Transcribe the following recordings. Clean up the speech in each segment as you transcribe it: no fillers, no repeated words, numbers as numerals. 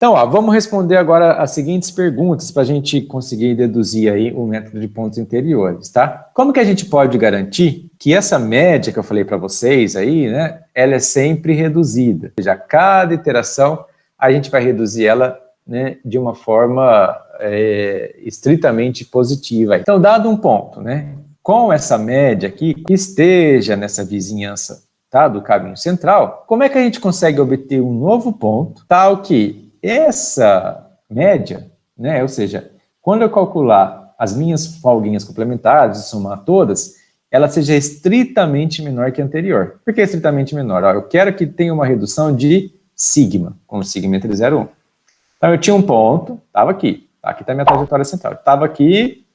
Então, ó, vamos responder agora as seguintes perguntas para a gente conseguir deduzir aí o método de pontos interiores, tá? Como que a gente pode garantir que essa média que eu falei para vocês aí, né, ela é sempre reduzida? Ou seja, a cada iteração a gente vai reduzir ela, né, de uma forma estritamente positiva. Então, dado um ponto, né, com essa média aqui, que esteja nessa vizinhança, tá, do caminho central, como é que a gente consegue obter um novo ponto tal que essa média, né, ou seja, quando eu calcular as minhas folguinhas complementares e somar todas, ela seja estritamente menor que a anterior. Por que estritamente menor? Ó, eu quero que tenha uma redução de sigma, com sigma entre 0 e 1. Então, eu tinha um ponto, estava aqui. Aqui está a minha trajetória central. Estava aqui,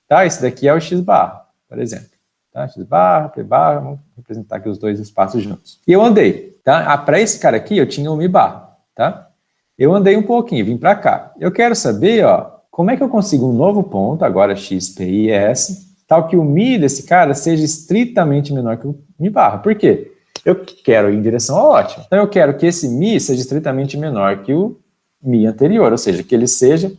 tá? Esse daqui é o x barra, por exemplo. Tá? X barra, P barra, vamos representar aqui os dois espaços juntos. E eu andei, tá? Para esse cara aqui, eu tinha um mi barra, tá? Eu andei um pouquinho, vim para cá. Eu quero saber, ó, como é que eu consigo um novo ponto, agora x, p e s, tal que o mi desse cara seja estritamente menor que o mi barra. Por quê? Eu quero ir em direção ao ótimo. Então, eu quero que esse mi seja estritamente menor que o mi anterior, ou seja, que ele seja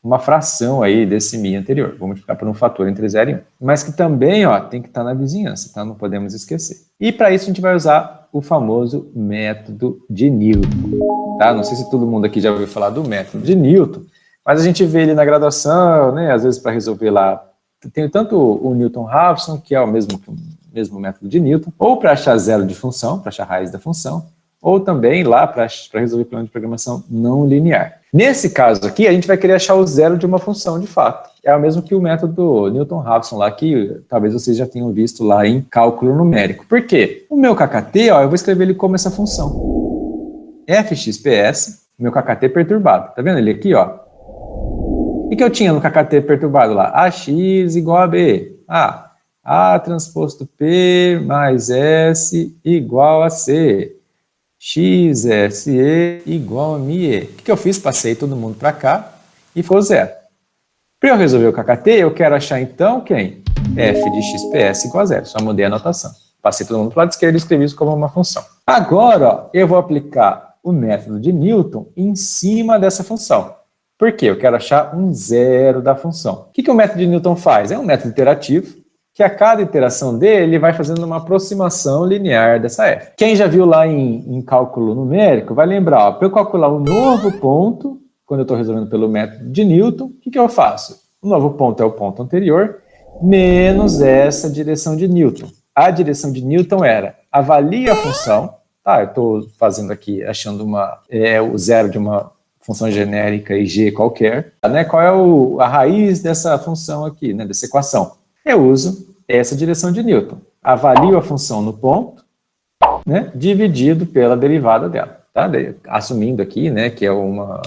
uma fração aí desse mi anterior. Vou multiplicar por um fator entre 0 e 1. Mas que também, ó, tem que estar na vizinhança, tá? Não podemos esquecer. E para isso a gente vai usar o famoso método de Newton, tá? Não sei se todo mundo aqui já ouviu falar do método de Newton, mas a gente vê ele na graduação, né? Às vezes para resolver lá, tem tanto o Newton-Raphson, que é o mesmo método de Newton, ou para achar zero de função, para achar a raiz da função, ou também lá para resolver plano de programação não linear. Nesse caso aqui, a gente vai querer achar o zero de uma função de fato. É o mesmo que o método Newton-Raphson lá, que talvez vocês já tenham visto lá em cálculo numérico. Por quê? O meu KKT, ó, eu vou escrever ele como essa função. fxps, meu KKT perturbado. Tá vendo ele aqui, ó? O que eu tinha no KKT perturbado lá? AX igual a B. A transposto P mais S igual a C. XSE igual a MIE. O que eu fiz? Passei todo mundo para cá e ficou zero. Para eu resolver o KKT, eu quero achar então quem? F de XPS igual a zero. Só mudei a notação. Passei todo mundo para o lado esquerdo e escrevi isso como uma função. Agora, ó, eu vou aplicar o método de Newton em cima dessa função. Por quê? Eu quero achar um zero da função. O que o método de Newton faz? É um método iterativo, que a cada iteração dele, ele vai fazendo uma aproximação linear dessa f. Quem já viu lá em cálculo numérico, vai lembrar, para eu calcular um novo ponto, quando eu estou resolvendo pelo método de Newton, o que eu faço? O novo ponto é o ponto anterior, menos essa direção de Newton. A direção de Newton era, avalie a função, tá, eu estou fazendo aqui, achando o zero de uma função genérica e g qualquer, né, qual é a raiz dessa função aqui, né, dessa equação? Eu uso essa direção de Newton. Avalio a função no ponto, né, dividido pela derivada dela. Tá? Assumindo aqui, né, que é uma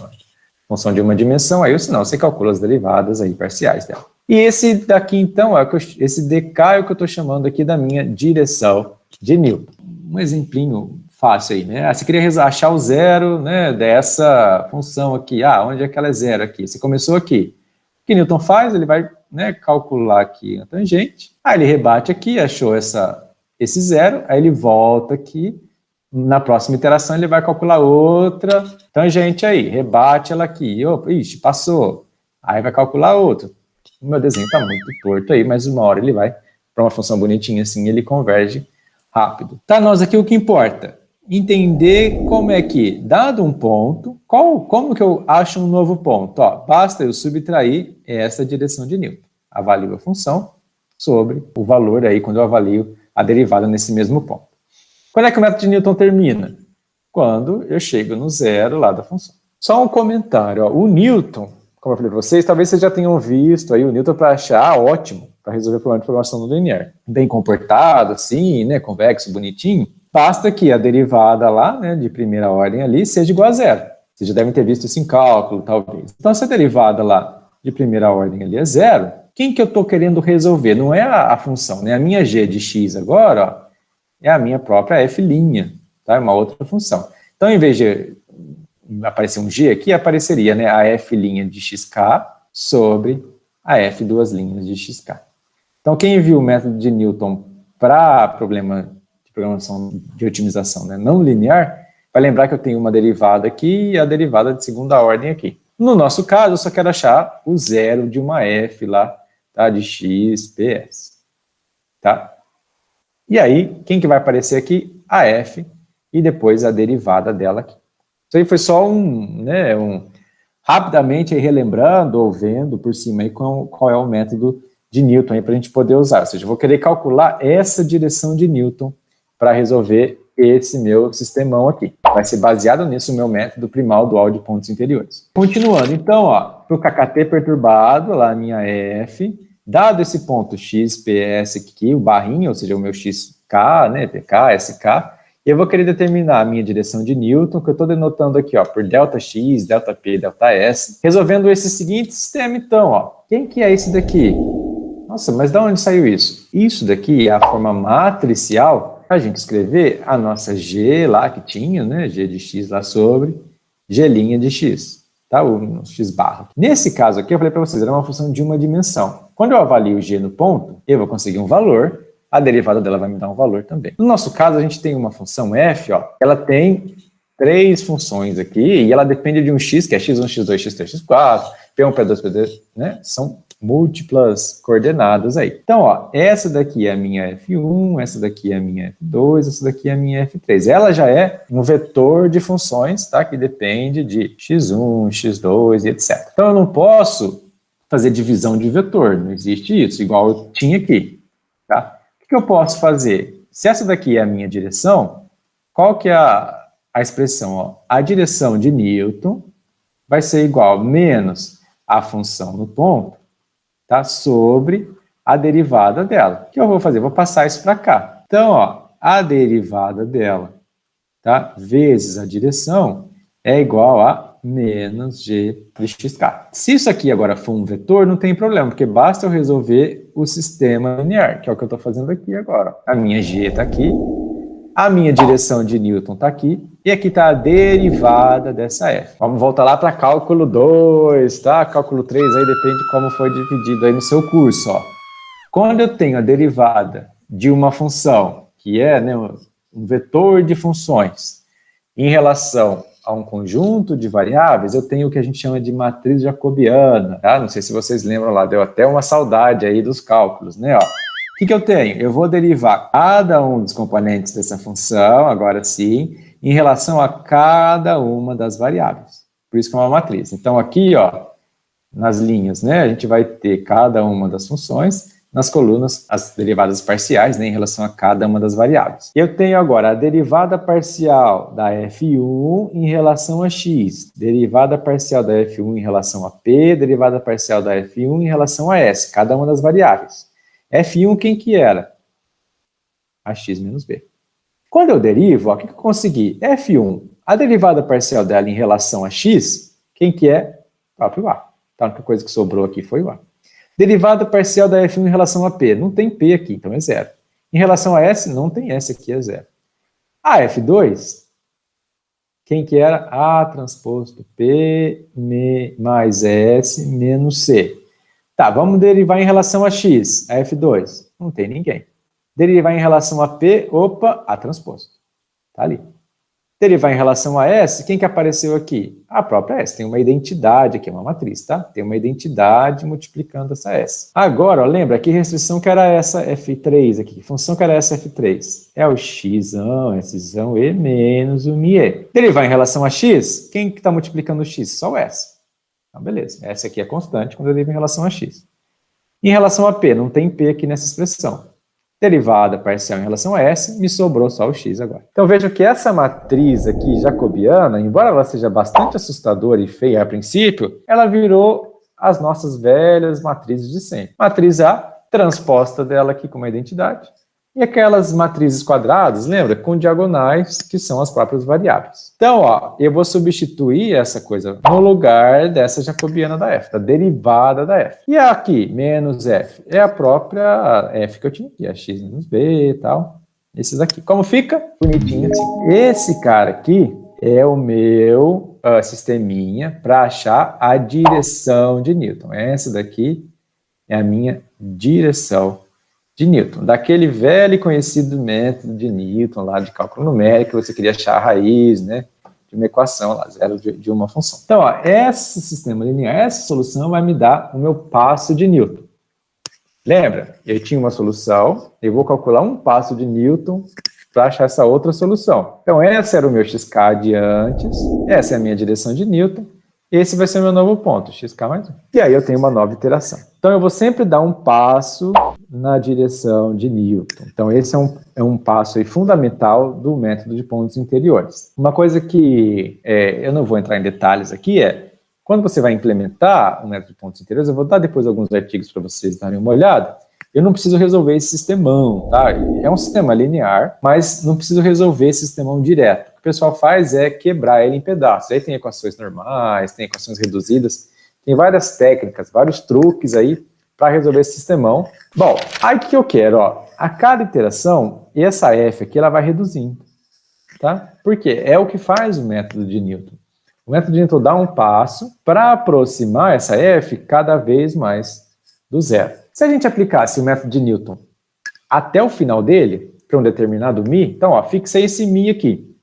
função de uma dimensão, aí senão você calcula as derivadas aí parciais dela. E esse daqui, então, esse dk é o que eu estou chamando aqui da minha direção de Newton. Um exemplinho fácil aí, né? Você queria achar o zero, né, dessa função aqui. Onde é que ela é zero aqui? Você começou aqui. O que Newton faz? Ele vai, né, calcular aqui a tangente, aí ele rebate aqui, achou esse zero, aí ele volta aqui, na próxima iteração ele vai calcular outra tangente aí, rebate ela aqui, opa, ixi, passou, aí vai calcular outra. O meu desenho está muito torto aí, mas uma hora ele vai para uma função bonitinha assim, ele converge rápido. Tá, nós aqui o que importa? Entender como é que, dado um ponto, como que eu acho um novo ponto? Ó, basta eu subtrair essa direção de Newton. Avalio a função sobre o valor aí, quando eu avalio a derivada nesse mesmo ponto. Quando é que o método de Newton termina? Quando eu chego no zero lá da função. Só um comentário, ó, o Newton, como eu falei para vocês, talvez vocês já tenham visto aí o Newton para achar ótimo, para resolver o problema de programação não linear. Bem comportado, assim, né, convexo, bonitinho. Basta que a derivada lá, né, de primeira ordem ali, seja igual a zero. Vocês já devem ter visto isso em cálculo, talvez. Então, se a derivada lá de primeira ordem ali é zero, quem que eu estou querendo resolver? Não é a função, né? A minha g de x agora, ó, é a minha própria f', tá? É uma outra função. Então, em vez de aparecer um g aqui, apareceria, né, a f' de xk sobre a f duas linhas de xk. Então, quem viu o método de Newton para problema de programação de otimização, né, não linear, Vai lembrar que eu tenho uma derivada aqui e a derivada de segunda ordem aqui. No nosso caso, eu só quero achar o zero de uma f lá, tá? De x, ps. Tá? E aí, quem que vai aparecer aqui? A f e depois a derivada dela aqui. Isso aí foi só rapidamente aí relembrando ou vendo por cima aí qual é o método de Newton para a gente poder usar. Ou seja, eu vou querer calcular essa direção de Newton para resolver esse meu sistemão aqui. Vai ser baseado nisso o meu método primal dual de pontos interiores. Continuando, então, para o KKT perturbado, lá a minha F, dado esse ponto x, ps aqui, o barrinho, ou seja, o meu xk, né, pk, sk, eu vou querer determinar a minha direção de Newton, que eu estou denotando aqui, por ΔX, ΔP, ΔS, resolvendo esse seguinte sistema, então, quem que é esse daqui? Nossa, mas de onde saiu isso? Isso daqui é a forma matricial para a gente escrever a nossa G lá que tinha, né, G de x lá sobre G' de x, tá? O x barra. Nesse caso aqui, eu falei para vocês, era uma função de uma dimensão. Quando eu avalio o G no ponto, eu vou conseguir um valor, a derivada dela vai me dar um valor também. No nosso caso, a gente tem uma função f, ela tem 3 funções aqui, e ela depende de um x, que é x1, x2, x3, x4, p1, p2, p2, né? São múltiplas coordenadas aí. Então, essa daqui é a minha f1, essa daqui é a minha f2, essa daqui é a minha f3. Ela já é um vetor de funções, tá? Que depende de x1, x2 e etc. Então, eu não posso fazer divisão de vetor, não existe isso, igual eu tinha aqui, tá? O que eu posso fazer? Se essa daqui é a minha direção, qual que é a expressão? A direção de Newton vai ser igual menos a função no ponto, tá? Sobre a derivada dela. O que eu vou fazer? Vou passar isso para cá. Então, a derivada dela, tá? Vezes a direção é igual a menos g de xk. Se isso aqui agora for um vetor, não tem problema, porque basta eu resolver o sistema linear, que é o que eu estou fazendo aqui agora. A minha g está aqui, a minha direção de Newton está aqui, e aqui está a derivada dessa f. Vamos voltar lá para cálculo 2, tá? Cálculo 3 aí depende de como foi dividido aí no seu curso, Quando eu tenho a derivada de uma função, que é, né, um vetor de funções, em relação a um conjunto de variáveis, eu tenho o que a gente chama de matriz jacobiana, tá? Não sei se vocês lembram lá, deu até uma saudade aí dos cálculos, né? O que eu tenho? Eu vou derivar cada um dos componentes dessa função, agora sim, em relação a cada uma das variáveis. Por isso que é uma matriz. Então, aqui, nas linhas, né, a gente vai ter cada uma das funções, nas colunas, as derivadas parciais, né, em relação a cada uma das variáveis. Eu tenho agora a derivada parcial da f1 em relação a x, derivada parcial da f1 em relação a p, derivada parcial da f1 em relação a s, cada uma das variáveis. f1 quem que era? A x menos b. Quando eu derivo, o que eu consegui? f1, a derivada parcial dela em relação a x, quem que é? O próprio a. Então, a única coisa que sobrou aqui foi o a. Derivada parcial da f1 em relação a p. Não tem p aqui, então é zero. Em relação a s, não tem s aqui, é zero. A f2, quem que era? A transposto p mais s menos c. Tá, vamos derivar em relação a x, a f2. Não tem ninguém. Derivar em relação a p, opa, a transposto. Tá ali. Derivar em relação a S, quem que apareceu aqui? A própria S, tem uma identidade aqui, é uma matriz, tá? Tem uma identidade multiplicando essa S. Agora, lembra, que restrição que era essa F3 aqui? Que função que era essa F3? É o x, Szão e menos o μe. Derivar em relação a x, quem que está multiplicando o x? Só o S. Então, beleza, essa aqui é constante quando eu derivo em relação a x. Em relação a P, não tem P aqui nessa expressão. Derivada parcial em relação a S, me sobrou só o x agora. Então veja que essa matriz aqui jacobiana, embora ela seja bastante assustadora e feia a princípio, ela virou as nossas velhas matrizes de sempre. Matriz A, transposta dela aqui com uma identidade, e aquelas matrizes quadradas, lembra? Com diagonais, que são as próprias variáveis. Então, eu vou substituir essa coisa no lugar dessa jacobiana da f, da derivada da f. E aqui, menos f, é a própria f que eu tinha aqui, a x menos b e tal. Esses aqui. Como fica? Bonitinho assim. Esse cara aqui é o meu sisteminha para achar a direção de Newton. Essa daqui é a minha direção de Newton, daquele velho e conhecido método de Newton lá de cálculo numérico, você queria achar a raiz, né, de uma equação lá, zero de uma função. Então, ó, esse sistema linear, essa solução vai me dar o meu passo de Newton. Lembra? Eu tinha uma solução, eu vou calcular um passo de Newton para achar essa outra solução. Então, esse era o meu xk de antes, essa é a minha direção de Newton, esse vai ser o meu novo ponto, xk mais 1. E aí eu tenho uma nova iteração. Então, eu vou sempre dar um passo na direção de Newton. Então, esse é um passo aí fundamental do método de pontos interiores. Uma coisa que eu não vou entrar em detalhes aqui quando você vai implementar o método de pontos interiores, eu vou dar depois alguns artigos para vocês darem uma olhada, eu não preciso resolver esse sistemão, tá? É um sistema linear, mas não preciso resolver esse sistemão direto. O que o pessoal faz é quebrar ele em pedaços. Aí tem equações normais, tem equações reduzidas, tem várias técnicas, vários truques aí para resolver esse sistemão. Bom, aí o que eu quero? Ó, a cada iteração, essa f aqui, ela vai reduzindo, tá? Por quê? É o que faz o método de Newton. O método de Newton dá um passo para aproximar essa f cada vez mais do zero. Se a gente aplicasse o método de Newton até o final dele, para um determinado μ, então, ó, fixei esse μ aqui.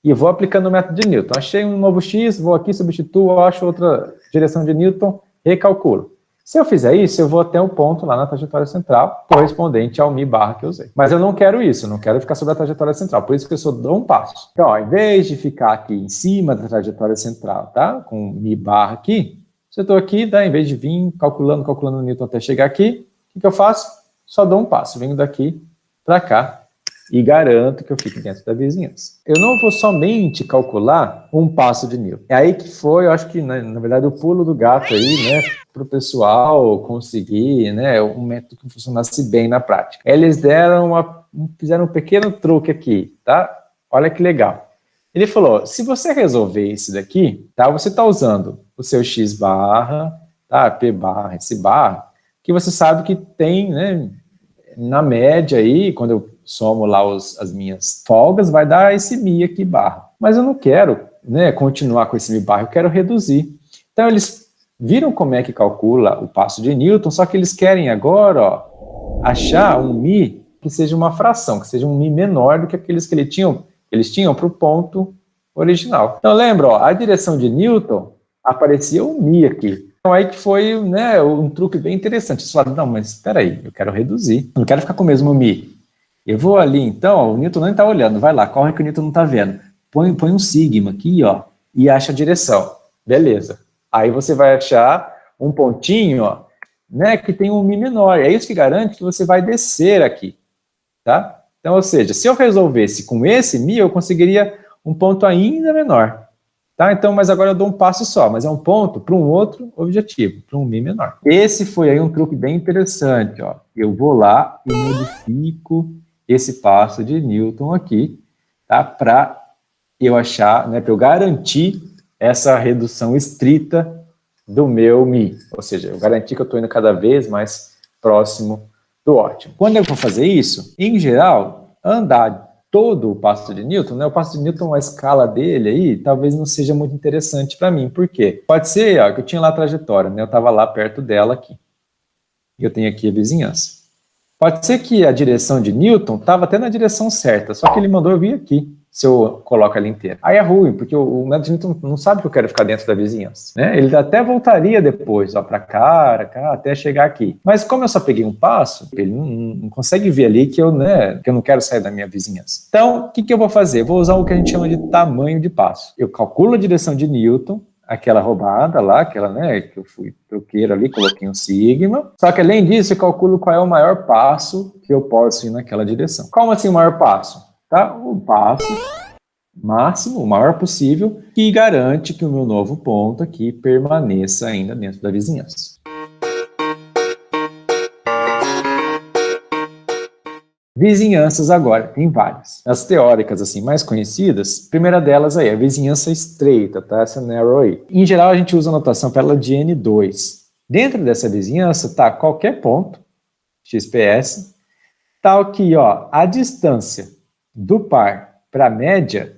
E vou aplicando o método de Newton. Achei um novo x, vou aqui, substituo, acho outra direção de Newton, recalculo. Se eu fizer isso, eu vou até um ponto lá na trajetória central, correspondente ao μ barra que eu usei. Mas eu não quero isso, eu não quero ficar sobre a trajetória central, por isso que eu só dou um passo. Então, ó, em vez de ficar aqui em cima da trajetória central, tá? Com μ barra aqui, se eu estou aqui, tá? Em vez de vir calculando o Newton até chegar aqui, o que eu faço? Só dou um passo, venho daqui para cá e garanto que eu fique dentro da vizinhança. Eu não vou somente calcular um passo de Newton. É aí que foi, eu acho que, na verdade, o pulo do gato aí, né, para o pessoal conseguir, né, um método que funcionasse bem na prática. Eles fizeram um pequeno truque aqui, tá? Olha que legal. Ele falou, se você resolver isso daqui, tá, você está usando o seu x barra, tá, p barra, esse barra, que você sabe que tem, né, na média aí, quando eu somo lá as minhas folgas, vai dar esse μ aqui barra. Mas eu não quero, né, continuar com esse μ barra, eu quero reduzir. Então eles viram como é que calcula o passo de Newton, só que eles querem agora, ó, achar um μ que seja uma fração, que seja um μ menor do que aqueles que eles tinham para o ponto original. Então lembra, ó, a direção de Newton aparecia um μ aqui. Então aí que foi, né, um truque bem interessante. Eles falaram, não, mas espera aí, eu quero reduzir, eu não quero ficar com o mesmo μ. Eu vou ali, então, ó, o Newton não está olhando, vai lá, corre que o Newton não está vendo. Põe um sigma aqui, ó, e acha a direção. Beleza. Aí você vai achar um pontinho, ó, né, que tem um μ menor. É isso que garante que você vai descer aqui, tá? Então, ou seja, se eu resolvesse com esse μ, eu conseguiria um ponto ainda menor. Tá? Então, mas agora eu dou um passo só, mas é um ponto para um outro objetivo, para um μ menor. Esse foi aí um truque bem interessante, ó. Eu vou lá e modifico esse passo de Newton aqui, tá? Para eu achar, né, para eu garantir essa redução estrita do meu μ. Ou seja, eu garanti que eu estou indo cada vez mais próximo do ótimo. Quando eu vou fazer isso, em geral, andar todo o passo de Newton, né? O passo de Newton, a escala dele aí, talvez não seja muito interessante para mim. Por quê? Pode ser, ó, que eu tinha lá a trajetória, né? Eu estava lá perto dela aqui. E eu tenho aqui a vizinhança. Pode ser que a direção de Newton estava até na direção certa, só que ele mandou eu vir aqui, se eu coloco ela inteira. Aí é ruim, porque o método de Newton não sabe que eu quero ficar dentro da vizinhança, né? Ele até voltaria depois, ó, para cá, até chegar aqui. Mas como eu só peguei um passo, ele não consegue ver ali que eu não quero sair da minha vizinhança. Então, o que eu vou fazer? Eu vou usar o que a gente chama de tamanho de passo. Eu calculo a direção de Newton, aquela roubada lá, aquela, né, que eu fui truqueiro ali, coloquei um sigma. Só que além disso, eu calculo qual é o maior passo que eu posso ir naquela direção. Como assim o maior passo? Tá? O passo máximo, o maior possível, que garante que o meu novo ponto aqui permaneça ainda dentro da vizinhança. Vizinhanças agora, tem várias. As teóricas, assim, mais conhecidas, a primeira delas aí é a vizinhança estreita, tá? Essa narrow aí. Em geral, a gente usa a notação para ela de N2. Dentro dessa vizinhança, tá qualquer ponto, XPS, tal que, ó, a distância do par para a média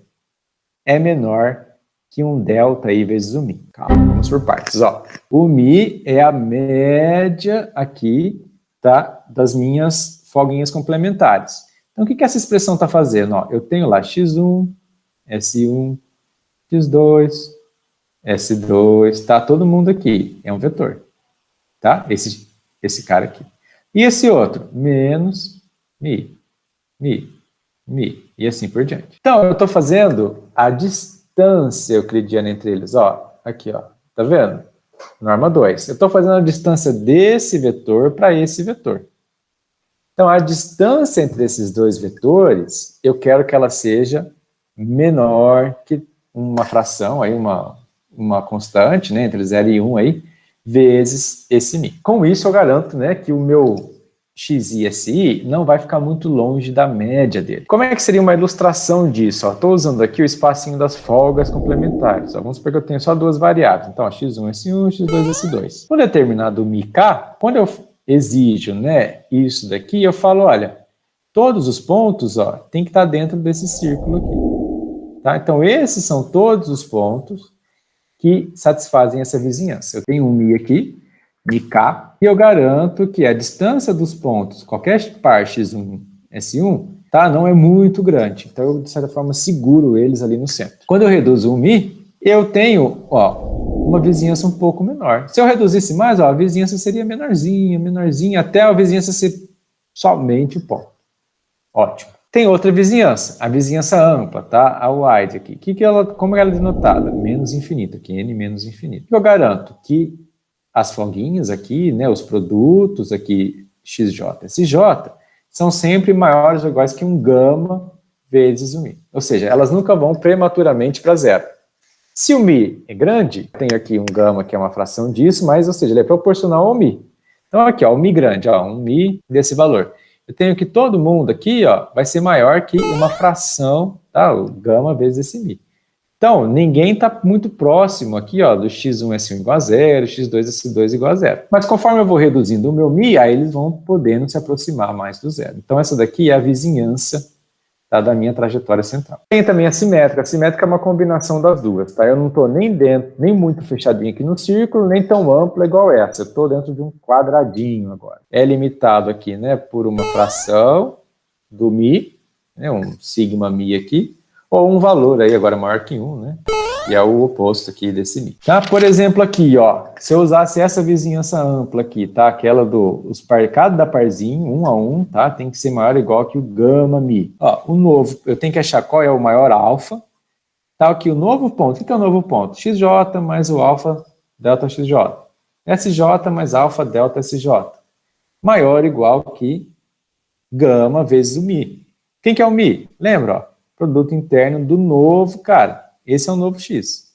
é menor que um delta aí vezes o μ. Calma, vamos por partes, ó. O μ é a média aqui, tá, das minhas folguinhas complementares. Então, o que essa expressão está fazendo? Ó, eu tenho lá x1, S1, x2, S2, está todo mundo aqui, é um vetor, tá? Esse cara aqui. E esse outro? Menos mi, e assim por diante. Então, eu estou fazendo a distância euclidiana entre eles, ó, aqui, ó, tá vendo? Norma 2. Eu estou fazendo a distância desse vetor para esse vetor. Então, a distância entre esses dois vetores, eu quero que ela seja menor que uma fração, aí uma constante, né, entre 0 e 1 aí, vezes esse μ. Com isso, eu garanto, né, que o meu xi e si não vai ficar muito longe da média dele. Como é que seria uma ilustração disso? Estou usando aqui o espacinho das folgas complementares. Vamos supor que eu tenho só duas variáveis. Então, ó, x1, S1, x2, S2. No determinado μk, quando eu exijo, né, isso daqui, eu falo, olha, todos os pontos, ó, tem que estar dentro desse círculo aqui. Tá? Então, esses são todos os pontos que satisfazem essa vizinhança. Eu tenho um μ aqui, μk, e eu garanto que a distância dos pontos, qualquer par x1, S1, tá, não é muito grande. Então, eu, de certa forma, seguro eles ali no centro. Quando eu reduzo um μ, eu tenho, ó, uma vizinhança um pouco menor. Se eu reduzisse mais, ó, a vizinhança seria menorzinha, até a vizinhança ser somente o ponto. Ótimo. Tem outra vizinhança, a vizinhança ampla, tá? A wide aqui. Como ela é denotada? Menos infinito, aqui, n menos infinito. Eu garanto que as folguinhas aqui, né, os produtos aqui, xj, sj, são sempre maiores ou iguais que um gama vezes o μ. Ou seja, elas nunca vão prematuramente para zero. Se o μ é grande, tenho aqui um gama que é uma fração disso, mas, ou seja, ele é proporcional ao μ. Então, aqui, ó, o μ grande, ó, um μ desse valor. Eu tenho que todo mundo aqui, ó, vai ser maior que uma fração, tá, o gama vezes esse μ. Então, ninguém está muito próximo aqui, ó, do x1, S1 igual a zero, x2, S2 igual a zero. Mas conforme eu vou reduzindo o meu μ, aí eles vão podendo se aproximar mais do zero. Então, essa daqui é a vizinhança, tá, da minha trajetória central. Tem também a simétrica. A simétrica é uma combinação das duas, tá? Eu não estou nem dentro, nem muito fechadinho aqui no círculo, nem tão ampla igual essa. Eu estou dentro de um quadradinho agora. É limitado aqui, né, por uma fração do μ, né, um sigma μ aqui, ou um valor aí agora maior que 1, né? Que é o oposto aqui desse μ. Tá? Por exemplo, aqui, ó, se eu usasse essa vizinhança ampla aqui, tá? Aquela cada parzinho, 1 a 1, tá? Tem que ser maior ou igual que o gama μ. Ó, o novo, eu tenho que achar qual é o maior alfa. Tá? Aqui o novo ponto. O que é o novo ponto? xj mais o alfa delta xj. Sj mais alfa delta sj. Maior ou igual que gama vezes o μ. Quem que é o μ? Lembra, ó? Produto interno do novo cara. Esse é o novo x,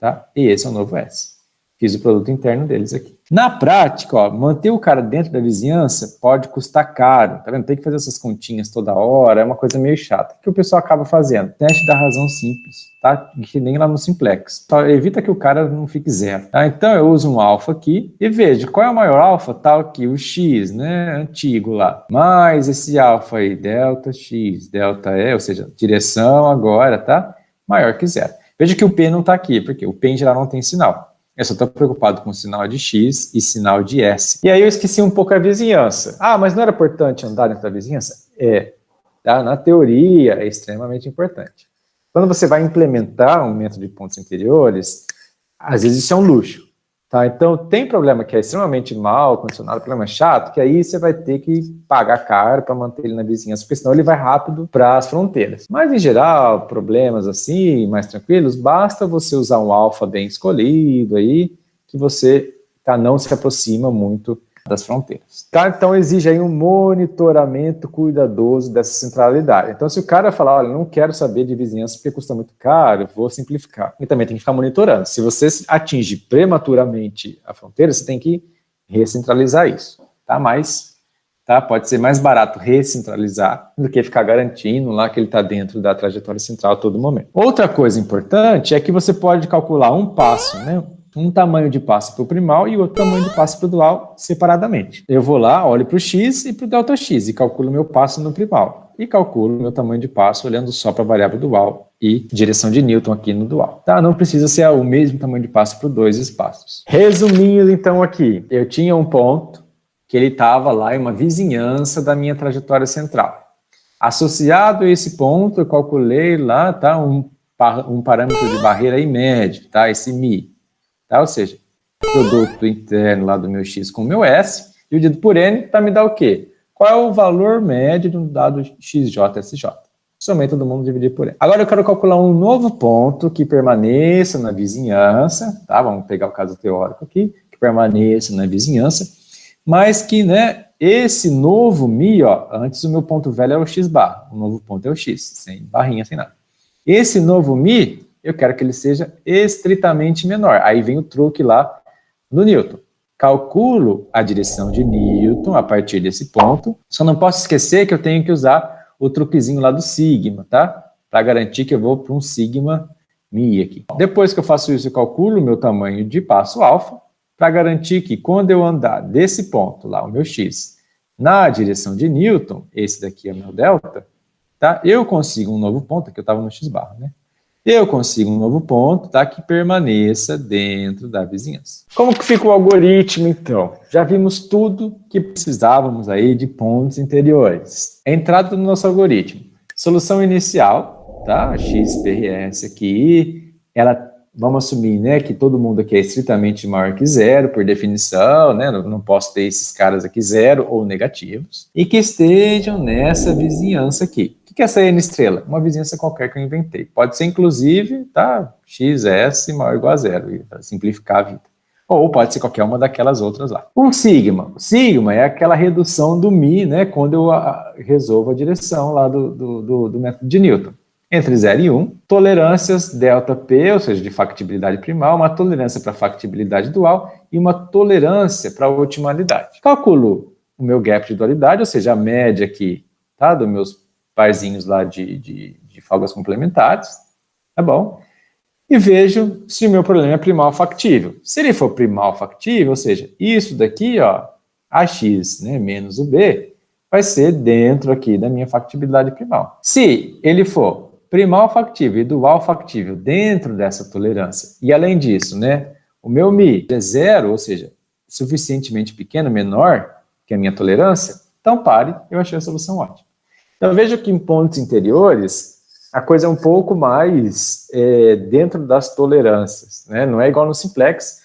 tá? E esse é o novo s. Fiz o produto interno deles aqui. Na prática, ó, manter o cara dentro da vizinhança pode custar caro, tá vendo? Tem que fazer essas continhas toda hora, é uma coisa meio chata. O que o pessoal acaba fazendo? Teste da razão simples, tá? Que nem lá no simplex. Só evita que o cara não fique zero, tá? Então eu uso um alfa aqui e vejo qual é o maior alfa, tá aqui, o x, né, antigo lá. Mais esse alfa aí, delta x, delta e, ou seja, direção agora, tá? Maior que zero. Veja que o p não tá aqui, porque o p em geral não tem sinal. Eu só estou preocupado com o sinal de x e sinal de s. E aí eu esqueci um pouco a vizinhança. Ah, mas não era importante andar dentro da vizinhança? É. Tá? Na teoria é extremamente importante. Quando você vai implementar um método de pontos interiores, às vezes isso é um luxo. Tá? Então tem problema que é extremamente mal condicionado, problema chato, que aí você vai ter que pagar caro para manter ele na vizinhança, porque senão ele vai rápido para as fronteiras. Mas em geral, problemas assim, mais tranquilos, basta você usar um alfa bem escolhido aí, que você não se aproxima muito das fronteiras. Tá? Então exige aí um monitoramento cuidadoso dessa centralidade. Então se o cara falar, olha, não quero saber de vizinhança porque custa muito caro, vou simplificar. E também tem que ficar monitorando. Se você atinge prematuramente a fronteira, você tem que recentralizar isso. Tá? Mas pode ser mais barato recentralizar do que ficar garantindo lá que ele está dentro da trajetória central a todo momento. Outra coisa importante é que você pode calcular um passo, né? Um tamanho de passo para o primal e outro tamanho de passo para o dual separadamente. Eu vou lá, olho para o x e para o delta x e calculo meu passo no primal. E calculo meu tamanho de passo olhando só para a variável dual e direção de Newton aqui no dual. Tá? Não precisa ser o mesmo tamanho de passo para os dois espaços. Resumindo então aqui, eu tinha um ponto, que ele estava lá em uma vizinhança da minha trajetória central. Associado a esse ponto, eu calculei lá, tá, um parâmetro de barreira aí médio, tá, esse mi, tá, ou seja, produto interno lá do meu x com o meu s, dividido por n, para me dar o quê? Qual é o valor médio de um dado xj/sj? Somei todo mundo dividir por n. Agora eu quero calcular um novo ponto que permaneça na vizinhança, tá, vamos pegar o caso teórico aqui, que permaneça na vizinhança, mas que, né, esse novo mi, ó, antes o meu ponto velho é o x barra, o novo ponto é o x, sem barrinha, sem nada. Esse novo mi, eu quero que ele seja estritamente menor. Aí vem o truque lá no Newton. Calculo a direção de Newton a partir desse ponto, só não posso esquecer que eu tenho que usar o truquezinho lá do sigma, tá? Para garantir que eu vou para um sigma mi aqui. Depois que eu faço isso, eu calculo o meu tamanho de passo alfa, para garantir que quando eu andar desse ponto lá, o meu x, na direção de Newton, esse daqui é o meu delta, tá? Eu consigo um novo ponto, aqui eu estava no x barra, né? Eu consigo um novo ponto, tá? Que permaneça dentro da vizinhança. Como que fica o algoritmo, então? Já vimos tudo que precisávamos aí de pontos interiores. Entrada no nosso algoritmo. Solução inicial, tá? XPRS aqui, ela... Vamos assumir, né, que todo mundo aqui é estritamente maior que zero, por definição, né, não posso ter esses caras aqui zero ou negativos, e que estejam nessa vizinhança aqui. O que é essa N estrela? Uma vizinhança qualquer que eu inventei. Pode ser, inclusive, tá, XS maior ou igual a zero, para simplificar a vida. Ou pode ser qualquer uma daquelas outras lá. O sigma é aquela redução do mi, né, quando eu resolvo a direção lá do método de Newton. Entre 0 e 1, tolerâncias ΔP, ou seja, de factibilidade primal, uma tolerância para factibilidade dual e uma tolerância para otimalidade. Calculo o meu gap de dualidade, ou seja, a média aqui, tá, dos meus parzinhos lá de folgas complementares, tá bom? E vejo se o meu problema é primal factível. Se ele for primal factível, ou seja, isso daqui, ó, AX, né, menos o B, vai ser dentro aqui da minha factibilidade primal. Se ele for primal factível e dual factível dentro dessa tolerância, e além disso, né, o meu mi é zero, ou seja, suficientemente pequeno, menor que a minha tolerância, então pare, eu achei a solução ótima. Então veja que em pontos interiores, a coisa é um pouco mais dentro das tolerâncias, né? Não é igual no simplex.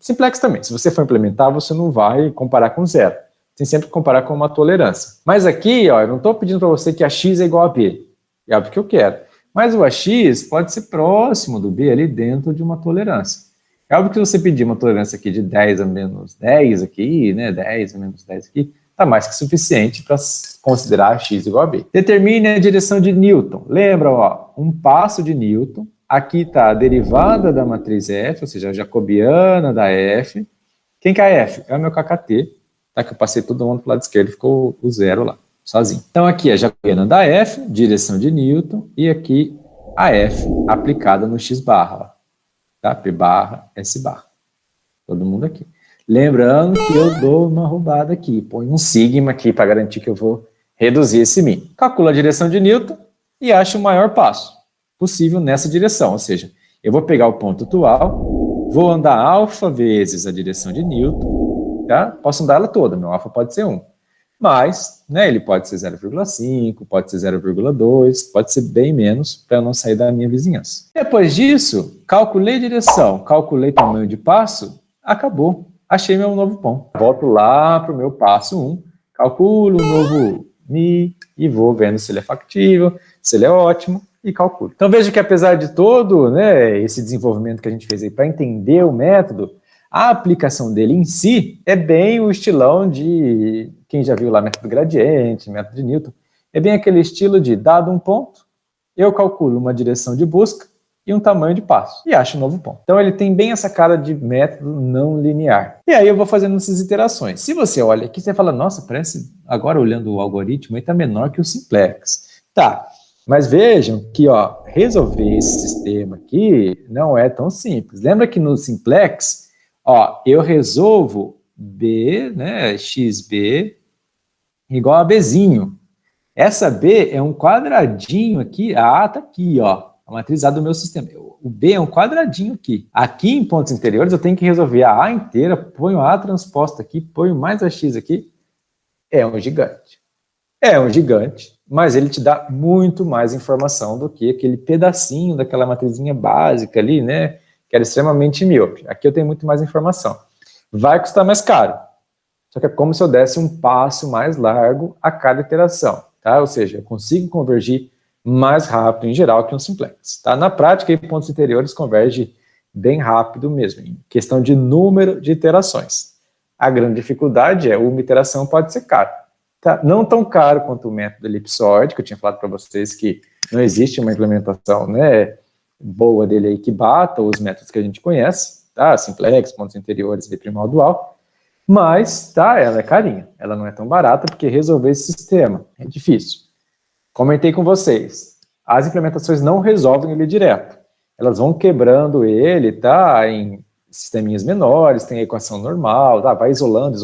Simplex também, se você for implementar, você não vai comparar com zero. Tem sempre que comparar com uma tolerância. Mas aqui, ó, eu não estou pedindo para você que a x é igual a b. É óbvio que eu quero. Mas o AX pode ser próximo do B ali dentro de uma tolerância. É óbvio que se você pedir uma tolerância aqui de 10 a menos 10 aqui, né, 10 a menos 10 aqui, está mais que suficiente para considerar X igual a B. Determine a direção de Newton. Lembra, ó, um passo de Newton. Aqui está a derivada da matriz F, ou seja, a jacobiana da F. Quem que é a F? É o meu KKT, tá? Que eu passei todo mundo para o lado esquerdo, ficou o zero lá, sozinho. Então aqui a jacobiana da F, direção de Newton, e aqui a F aplicada no X barra, ó, tá? P barra, S barra. Todo mundo aqui. Lembrando que eu dou uma roubada aqui, ponho um sigma aqui para garantir que eu vou reduzir esse min. Calculo a direção de Newton e acho o maior passo possível nessa direção, ou seja, eu vou pegar o ponto atual, vou andar alfa vezes a direção de Newton, tá? Posso andar ela toda, meu alfa pode ser 1. Mas, né, ele pode ser 0,5, pode ser 0,2, pode ser bem menos para eu não sair da minha vizinhança. Depois disso, calculei direção, calculei tamanho de passo, acabou. Achei meu novo ponto. Volto lá para o meu passo 1, calculo o novo mi e vou vendo se ele é factível, se ele é ótimo e calculo. Então veja que apesar de todo, né, esse desenvolvimento que a gente fez aí para entender o método, a aplicação dele em si é bem o estilão de quem já viu lá método gradiente, método de Newton. É bem aquele estilo de, dado um ponto, eu calculo uma direção de busca e um tamanho de passo, e acho um novo ponto. Então ele tem bem essa cara de método não linear. E aí eu vou fazendo essas iterações. Se você olha aqui, você fala, nossa, parece, agora olhando o algoritmo, ele está menor que o simplex. Tá, mas vejam que, ó, resolver esse sistema aqui não é tão simples. Lembra que no simplex, ó, eu resolvo B, né, XB, igual a Bzinho. Essa B é um quadradinho aqui, a A tá aqui, ó. a matriz A do meu sistema. O B é um quadradinho aqui. Aqui em pontos interiores eu tenho que resolver a A inteira, ponho a A transposta aqui, ponho mais a X aqui. É um gigante. É um gigante, mas ele te dá muito mais informação do que aquele pedacinho daquela matrizinha básica ali, né? Que era extremamente míope. Aqui eu tenho muito mais informação. Vai custar mais caro. Só que é como se eu desse um passo mais largo a cada iteração, tá? Ou seja, eu consigo convergir mais rápido em geral que um simplex, tá? Na prática, pontos interiores converge bem rápido mesmo, em questão de número de iterações. A grande dificuldade é uma iteração pode ser cara. Tá? Não tão caro quanto o método elipsoide, que eu tinha falado para vocês que não existe uma implementação, né, boa dele aí que bata os métodos que a gente conhece, tá? Simplex, pontos interiores, biprimal dual, mas tá, ela é carinha, ela não é tão barata porque resolver esse sistema é difícil. Comentei com vocês, as implementações não resolvem ele direto, elas vão quebrando ele, tá, em sisteminhas menores, tem a equação normal, tá, vai isolando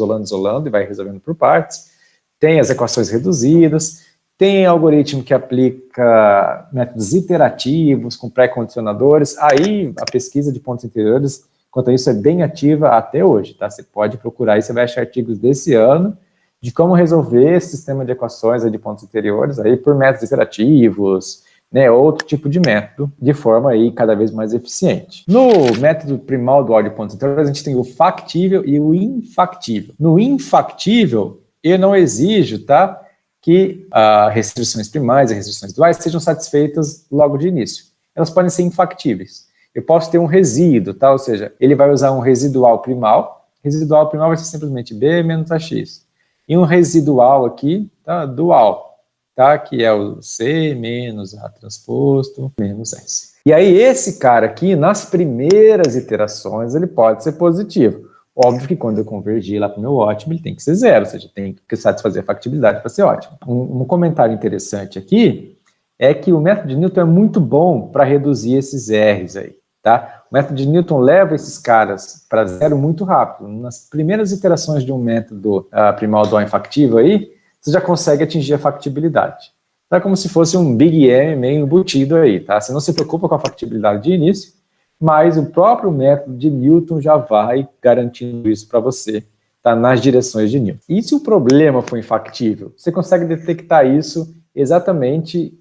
e vai resolvendo por partes. Tem as equações reduzidas, tem algoritmo que aplica métodos iterativos com pré-condicionadores. Aí a pesquisa de pontos interiores, quanto a isso, é bem ativa até hoje, tá? Você pode procurar aí, você vai achar artigos desse ano de como resolver esse sistema de equações aí de pontos interiores aí por métodos iterativos, né, outro tipo de método, de forma aí cada vez mais eficiente. No método primal dual de pontos interiores, a gente tem o factível e o infactível. No infactível, eu não exijo, tá, que restrições primais e restrições duais sejam satisfeitas logo de início. Elas podem ser infactíveis. Eu posso ter um resíduo, tá, ou seja, ele vai usar um residual primal vai ser simplesmente B menos AX. E um residual aqui, tá, dual, tá, que é o C menos A transposto menos S. E aí esse cara aqui, nas primeiras iterações, ele pode ser positivo. Óbvio que quando eu convergir lá para o meu ótimo, ele tem que ser zero, ou seja, tem que satisfazer a factibilidade para ser ótimo. Um comentário interessante aqui é que o método de Newton é muito bom para reduzir esses R's aí, tá? O método de Newton leva esses caras para zero muito rápido. Nas primeiras iterações de um método primal dual infactível aí, você já consegue atingir a factibilidade. Então é como se fosse um Big M meio embutido aí, tá? Você não se preocupa com a factibilidade de início, mas o próprio método de Newton já vai garantindo isso para você, tá, nas direções de Newton. E se o problema for infactível, você consegue detectar isso exatamente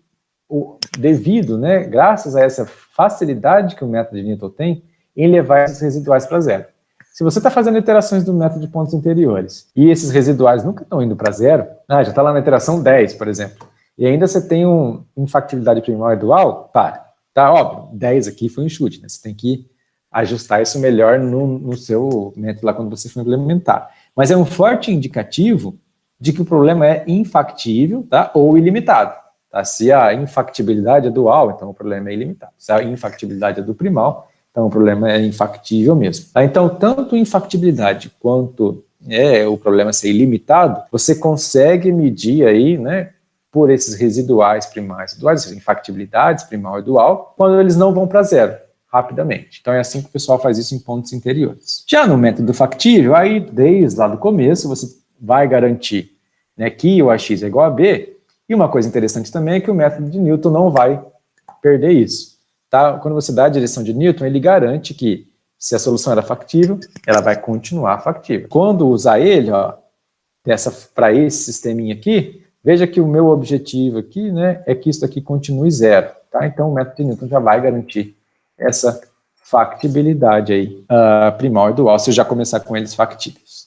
devido, né, graças a essa facilidade que o método de Newton tem em levar esses residuais para zero. Se você está fazendo iterações do método de pontos interiores e esses residuais nunca estão indo para zero, já está lá na iteração 10, por exemplo, e ainda você tem uma infactibilidade primal e dual, tá, óbvio, 10 aqui foi um chute, né? Você tem que ajustar isso melhor no seu método lá quando você for implementar. Mas é um forte indicativo de que o problema é infactível, tá? Ou ilimitado. Tá? Se a infactibilidade é dual, então o problema é ilimitado. Se a infactibilidade é do primal, então o problema é infactível mesmo. Tá? Então, tanto infactibilidade quanto o problema ser ilimitado, você consegue medir aí, né, por esses residuais primais e duais, infactibilidades primal e dual, quando eles não vão para zero, rapidamente. Então é assim que o pessoal faz isso em pontos interiores. Já no método factível, aí desde lá do começo, você vai garantir, né, que o AX é igual a B, e uma coisa interessante também é que o método de Newton não vai perder isso. Tá? Quando você dá a direção de Newton, ele garante que se a solução era factível, ela vai continuar factível. Quando usar ele, para esse sisteminha aqui, veja que o meu objetivo aqui, né, é que isso aqui continue zero, tá? Então o método de Newton já vai garantir essa factibilidade aí, primal e dual, se eu já começar com eles factíveis.